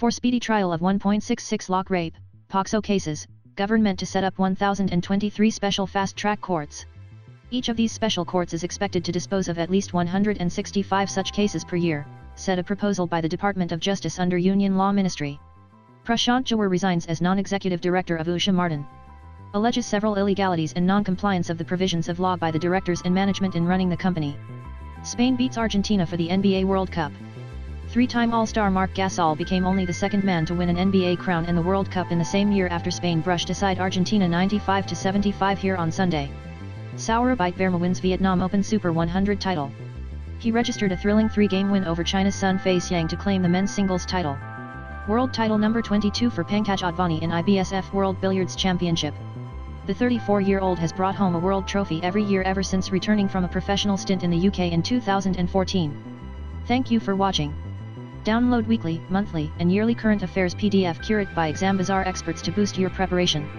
For speedy trial of 1.66 lakh rape, POCSO cases, government to set up 1,023 special fast-track courts. Each of these special courts is expected to dispose of at least 165 such cases per year, said a proposal by the Department of Justice under Union Law Ministry. Prashant Jhawar resigns as non-executive director of Usha Martin. Alleges several illegalities and non-compliance of the provisions of law by the directors and management in running the company. Spain beats Argentina for the NBA World Cup. Three-time All-Star Marc Gasol became only the second man to win an NBA crown in the World Cup in the same year after Spain brushed aside Argentina 95-75 here on Sunday. Sourabh Verma wins Vietnam Open Super 100 title. He registered a thrilling 3-game win over China's Sun Fei-Xiang to claim the men's singles title. World title number 22 for Pankaj Advani in IBSF World Billiards Championship. The 34-year-old has brought home a world trophy every year ever since returning from a professional stint in the UK in 2014. Thank you for watching. Download weekly, monthly, and yearly current affairs PDF curated by Exam Bazaar experts to boost your preparation.